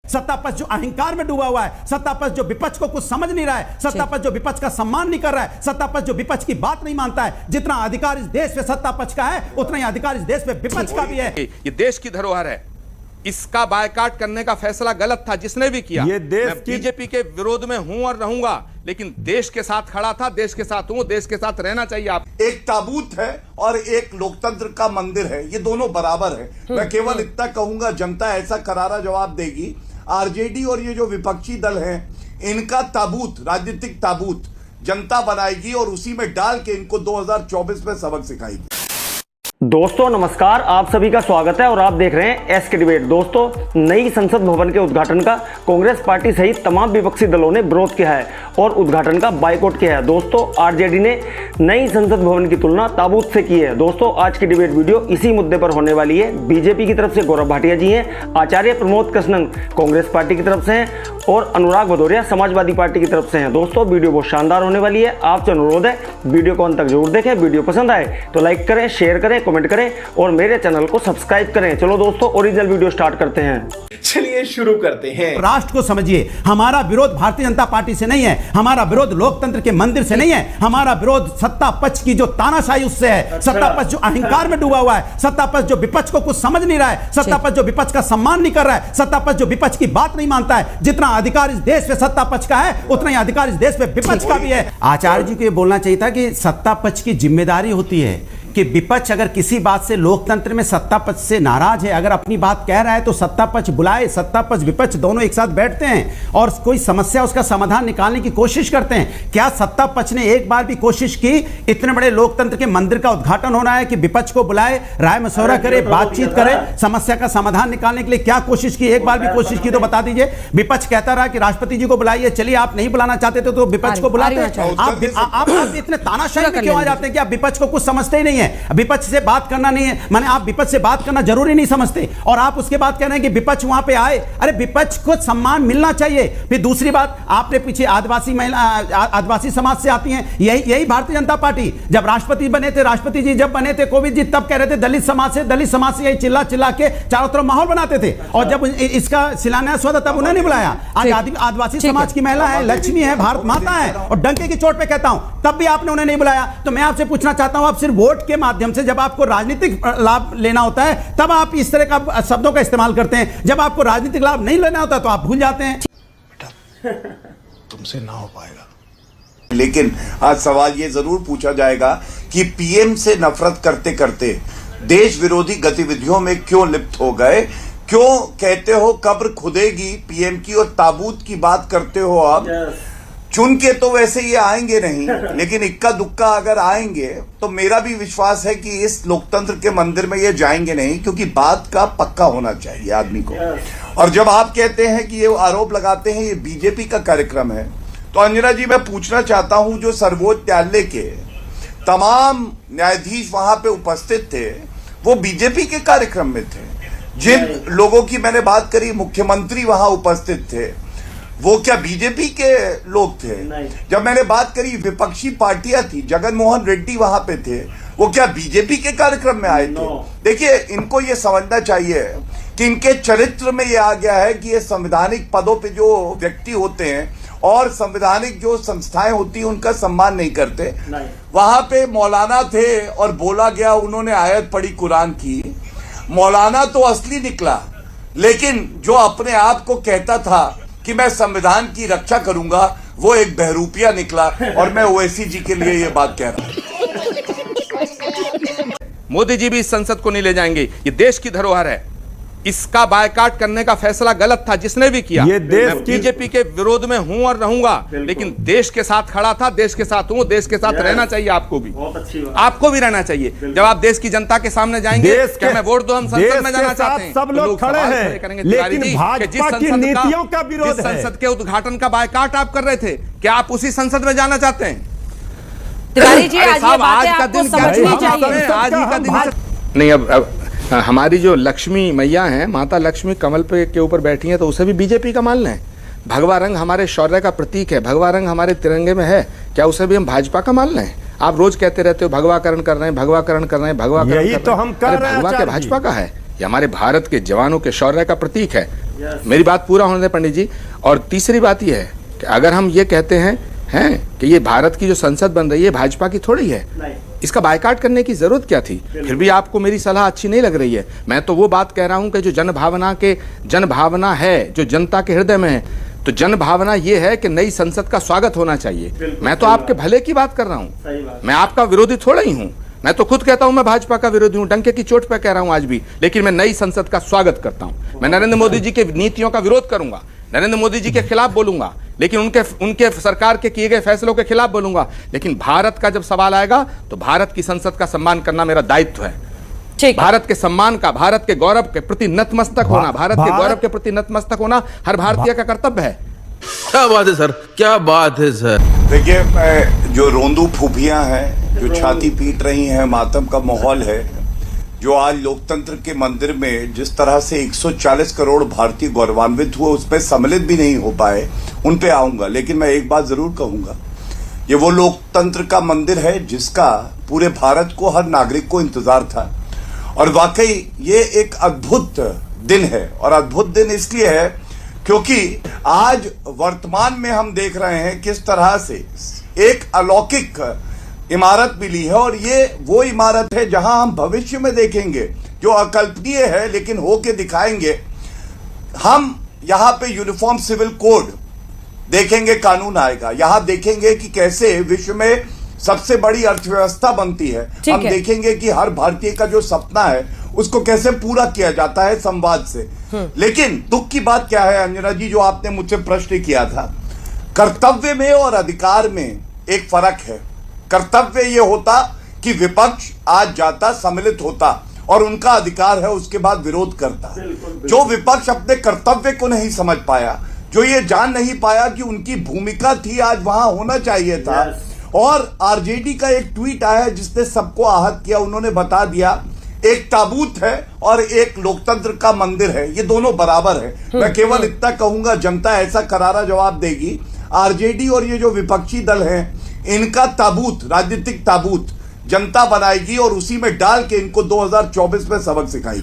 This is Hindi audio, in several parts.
सत्ता पक्ष जो अहंकार में डूबा हुआ है, सत्ता पक्ष जो विपक्ष को कुछ समझ नहीं रहा है, सत्ता पक्ष जो विपक्ष का सम्मान नहीं कर रहा है, सत्ता पक्ष जो विपक्ष की बात नहीं मानता है। जितना अधिकार इस देश पे सत्ता पक्ष का है, उतना ही अधिकार इस देश पे विपक्ष का भी है। ये देश की धरोहर है, इसका बायकॉट करने का फैसला गलत था जिसने भी किया। ये देश मैं बीजेपी के विरोध में हूं और रहूंगा, लेकिन देश के साथ खड़ा था, देश के साथ हूं, देश के साथ रहना चाहिए। आप एक ताबूत है और एक लोकतंत्र का मंदिर है, ये दोनों बराबर है। मैं केवल इतना कहूंगा, जनता ऐसा करारा जवाब देगी। आरजेडी और ये जो विपक्षी दल हैं, इनका ताबूत, राजनीतिक ताबूत जनता बनाएगी और उसी में डाल के इनको 2024 में सबक सिखाएगी। दोस्तों नमस्कार, आप सभी का स्वागत है और आप देख रहे हैं एसके डिबेट। दोस्तों, नई संसद भवन के उद्घाटन का कांग्रेस पार्टी सहित तमाम विपक्षी दलों ने विरोध किया है और उद्घाटन का बायकॉट किया है। दोस्तों, आरजेडी ने नई संसद भवन की तुलना ताबूत से की है। दोस्तों, आज की डिबेट वीडियो इसी मुद्दे पर होने वाली है। बीजेपी की तरफ से गौरव भाटिया जी हैं, आचार्य प्रमोद कृष्णन कांग्रेस पार्टी की तरफ से हैं और अनुराग भदौरिया समाजवादी पार्टी की तरफ से हैं। दोस्तों, वीडियो बहुत शानदार होने वाली है। आपसे अनुरोध है वीडियो को अंत तक जरूर देखें। वीडियो पसंद आए तो लाइक करें, शेयर करें, कमेंट करें और मेरे चैनल को सब्सक्राइब करें। चलो दोस्तों, ओरिजिनल वीडियो स्टार्ट करते हैं। चलिए शुरू करते हैं। राष्ट्र को समझिए, हमारा विरोध भारतीय जनता पार्टी से नहीं है, हमारा विरोध लोकतंत्र के मंदिर से नहीं है, हमारा विरोध सत्ता पक्ष की जो तानाशाही उससे है। सत्ता पक्ष जो अहंकार में डूबा हुआ है, सत्ता पक्ष जो विपक्ष को कुछ समझ नहीं रहा है, सत्ता पक्ष जो विपक्ष का सम्मान नहीं कर रहा है, सत्ता पक्ष जो विपक्ष की बात नहीं मानता है। जितना अधिकार इस देश पे सत्ता पक्ष का है, उतना ही अधिकार इस देश पे विपक्ष का भी है। आचार्य जी को ये बोलना चाहिए था कि सत्ता पक्ष की जिम्मेदारी होती है कि विपक्ष अगर किसी बात से लोकतंत्र में सत्ता पक्ष से नाराज है, अगर अपनी बात कह रहा है तो सत्ता पक्ष बुलाए, सत्ता पक्ष विपक्ष दोनों एक साथ बैठते हैं और कोई समस्या उसका समाधान निकालने की कोशिश करते हैं। क्या सत्ता पक्ष ने एक बार भी कोशिश की? इतने बड़े लोकतंत्र के मंदिर का उद्घाटन होना है कि विपक्ष को बुलाए, राय मशवरा करे, बातचीत करे, समस्या का समाधान निकालने के लिए क्या कोशिश की? एक बार भी कोशिश की तो बता दीजिए। विपक्ष कहता रहा कि राष्ट्रपति जी को बुलाइए, चलिए आप नहीं बुलाना चाहते थे तो विपक्ष को बुलाते हैं। आप इतने तानाशाही में क्यों आ जाते हैं कि आप विपक्ष को कुछ समझते ही नहीं है? विपक्ष से बात करना नहीं है, माने आप विपक्ष से बात करना जरूरी नहीं समझते और आप उसके बाद कह रहे हैं कि विपक्ष वहां पे आए। अरे विपक्ष को सम्मान मिलना चाहिए। फिर दूसरी बात, आपने पीछे आदिवासी महिला, आदिवासी समाज से आती हैं, यही भारतीय जनता पार्टी जब राष्ट्रपति बने थे, राष्ट्रपति जी जब बने थे कोविंद जी, तब कह रहे थे दलित समाज से यही चिल्ला चिल्ला के चारों तरफ माहौल बनाते थे और जब इसका शिलान्यास हुआ था तब उन्हें नहीं बुलाया। आज आदिवासी समाज की महिला है, लक्ष्मी है, भारत माता है और डंके की चोट पे कहता हूं, तब भी आपने उन्हें नहीं बुलाया। तो मैं आपसे पूछना चाहता हूं, आप सिर्फ वोट के माध्यम से, जब आपको राजनीतिक लाभ लेना होता है तब आप इस तरह का शब्दों का इस्तेमाल करते हैं, जब आपको राजनीतिक लाभ नहीं लेना होता तो आप भूल जाते हैं। तुमसे ना हो पाएगा। लेकिन आज सवाल ये जरूर पूछा जाएगा कि पीएम से नफरत करते करते देश विरोधी गतिविधियों में क्यों लिप्त हो गए? क्यों कहते हो कब्र खुदेगी पीएम की और ताबूत की बात करते हो आप? चुन के तो वैसे ये आएंगे नहीं, लेकिन इक्का दुक्का अगर आएंगे तो मेरा भी विश्वास है कि इस लोकतंत्र के मंदिर में ये जाएंगे नहीं, क्योंकि बात का पक्का होना चाहिए आदमी को। और जब आप कहते हैं कि ये आरोप लगाते हैं ये बीजेपी का कार्यक्रम है, तो अंजना जी मैं पूछना चाहता हूं, जो सर्वोच्च न्यायालय के तमाम न्यायाधीश वहां पे उपस्थित थे वो बीजेपी के कार्यक्रम में थे। जिन लोगों की मैंने बात करी, मुख्यमंत्री वहां उपस्थित थे, वो क्या बीजेपी के लोग थे? जब मैंने बात करी विपक्षी पार्टियां थी, जगन मोहन रेड्डी वहां पे थे, वो क्या बीजेपी के कार्यक्रम में आए थे? देखिए, इनको ये समझना चाहिए कि इनके चरित्र में ये आ गया है कि ये संवैधानिक पदों पे जो व्यक्ति होते हैं और संवैधानिक जो संस्थाएं होती हैं उनका सम्मान नहीं करते। वहां पे मौलाना थे और बोला गया, उन्होंने आयत पढ़ी कुरान की। मौलाना तो असली निकला, लेकिन जो अपने आप को कहता था कि मैं संविधान की रक्षा करूंगा, वो एक बहरूपिया निकला। और मैं ओवैसी जी के लिए ये बात कह रहा हूं। मोदी जी भी इस संसद को नहीं ले जाएंगे, ये देश की धरोहर है, इसका बायकॉट करने का फैसला गलत था जिसने भी किया। ये देश मैं बीजेपी के विरोध में हूं और रहूंगा, लेकिन देश के साथ खड़ा था, देश के साथ हूं, देश के साथ रहना चाहिए। आपको भी, आपको भी रहना चाहिए। जब आप देश की जनता के सामने जाएंगे, क्या मैं वोट दो, हम संसद में जाना चाहते हैं, सब लोग खड़े हैं, लेकिन भाजपा की नीतियों का विरोध है। संसद के उद्घाटन का बायकॉट आप कर रहे थे, क्या आप उसी संसद में जाना चाहते हैं? तिवारी जी, आज का दिन समझनी चाहिए। आज ही का दिन नहीं। अब हमारी जो लक्ष्मी मैया हैं, माता लक्ष्मी कमल पे के ऊपर बैठी हैं, तो उसे भी बीजेपी का मान लें। भगवा रंग हमारे शौर्य का प्रतीक है, भगवा रंग हमारे तिरंगे में है, क्या उसे भी हम भाजपा का मान लें? आप रोज कहते रहते हो भगवाकरण कर रहे हैं, भगवाकरण कर रहे हैं, भगवाकरण। यही तो हम कर रहे हैं। भगवा के भाजपा का है, ये हमारे भारत के जवानों के शौर्य का प्रतीक है। मेरी बात पूरा होने दें पंडित जी। और तीसरी बात यह है कि अगर हम ये कहते हैं कि ये भारत की जो संसद बन रही है भाजपा की थोड़ी है, इसका बायकॉट करने की जरूरत क्या थी? फिर भी आपको मेरी सलाह अच्छी नहीं लग रही है। मैं तो वो बात कह रहा हूं कि जो जनभावना है, जो जनता के हृदय में है, तो जनभावना ये है कि नई संसद का स्वागत होना चाहिए। मैं तो आपके भले की बात कर रहा हूं, मैं आपका विरोधी थोड़ा ही हूं। मैं तो खुद कहता हूं मैं भाजपा का विरोधी हूं, डंके की चोट पे कह रहा हूं आज भी, लेकिन मैं नई संसद का स्वागत करता हूं। मैं नरेंद्र मोदी जी के नीतियों का विरोध करूंगा, नरेंद्र मोदी जी के खिलाफ बोलूंगा, लेकिन उनके सरकार के किए गए फैसलों के खिलाफ बोलूंगा, लेकिन भारत का जब सवाल आएगा तो भारत की संसद का सम्मान करना मेरा दायित्व है। भारत के सम्मान का, भारत के गौरव के प्रति नतमस्तक होना, भारत के गौरव के प्रति नतमस्तक होना हर भारतीय का कर्तव्य है। क्या बात है सर, क्या बात है सर। देखिए, जो रोंदू फूफियां हैं, जो छाती पीट रही हैं, मातम का माहौल है, जो आज लोकतंत्र के मंदिर में जिस तरह से 140 करोड़ भारतीय गौरवान्वित हुए, उस पर सम्मिलित भी नहीं हो पाए, उन पे आऊंगा। लेकिन मैं एक बात जरूर कहूंगा, ये वो लोकतंत्र का मंदिर है जिसका पूरे भारत को, हर नागरिक को इंतजार था। और वाकई ये एक अद्भुत दिन है, और अद्भुत दिन इसलिए है क्योंकि आज वर्तमान में हम देख रहे हैं किस तरह से एक अलौकिक इमारत मिली है, और ये वो इमारत है जहां हम भविष्य में देखेंगे जो अकल्पनीय है लेकिन होके दिखाएंगे। हम यहां पे यूनिफॉर्म सिविल कोड देखेंगे, कानून आएगा। यहां देखेंगे कि कैसे विश्व में सबसे बड़ी अर्थव्यवस्था बनती है। हम देखेंगे कि हर भारतीय का जो सपना है उसको कैसे पूरा किया जाता है संवाद से। लेकिन दुख की बात क्या है अंजना जी, जो आपने मुझसे प्रश्न किया था, कर्तव्य में और अधिकार में एक फर्क है। कर्तव्य ये होता कि विपक्ष आज जाता, सम्मिलित होता, और उनका अधिकार है उसके बाद विरोध करता। जो विपक्ष अपने कर्तव्य को नहीं समझ पाया, जो ये जान नहीं पाया कि उनकी भूमिका थी, आज वहां होना चाहिए था। और आरजेडी का एक ट्वीट आया जिसने सबको आहत किया। उन्होंने बता दिया एक ताबूत है और एक लोकतंत्र का मंदिर है, ये दोनों बराबर है। मैं केवल इतना कहूंगा, जनता ऐसा करारा जवाब देगी। आरजेडी और ये जो विपक्षी दल हैं, इनका ताबूत, राजनीतिक ताबूत जनता बनाएगी और उसी में डाल के इनको 2024 में सबक सिखाएगी।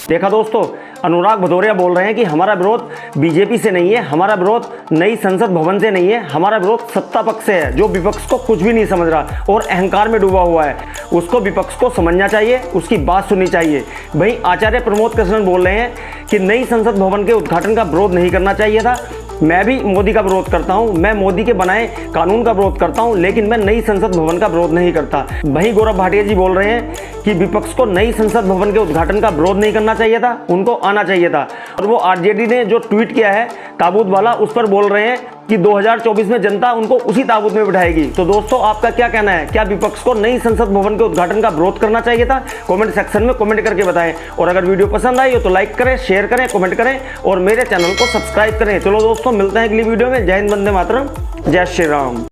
देखा दोस्तों, अनुराग भदौरिया बोल रहे हैं कि हमारा विरोध बीजेपी से नहीं है, हमारा विरोध नई संसद भवन से नहीं है, हमारा विरोध सत्ता पक्ष से है, जो विपक्ष को कुछ भी नहीं समझ रहा और अहंकार में डूबा हुआ है। उसको विपक्ष को समझना चाहिए, उसकी बात सुननी चाहिए। वहीं आचार्य प्रमोद कृष्णन बोल रहे हैं कि नई संसद भवन के उद्घाटन का विरोध नहीं करना चाहिए था। मैं भी मोदी का विरोध करता हूं, मैं मोदी के बनाए कानून का विरोध करता हूं, लेकिन मैं नई संसद भवन का विरोध नहीं करता। वहीं गौरव भाटिया जी बोल रहे हैं कि विपक्ष को नई संसद भवन के उद्घाटन का विरोध नहीं करना चाहिए था, उनको आना चाहिए था। और वो आरजेडी ने जो ट्वीट किया है ताबूत वाला, उस पर बोल रहे हैं कि 2024 में जनता उनको उसी ताबूत में बिठाएगी। तो दोस्तों, आपका क्या कहना है? क्या विपक्ष को नई संसद भवन के उद्घाटन का विरोध करना चाहिए था? कमेंट सेक्शन में कमेंट करके बताएं। और अगर वीडियो पसंद आई हो तो लाइक करें, शेयर करें, कमेंट करें और मेरे चैनल को सब्सक्राइब करें। चलो दोस्तों, मिलते हैं अगली वीडियो में। जय हिंद, वंदे मातरम, जय श्री राम।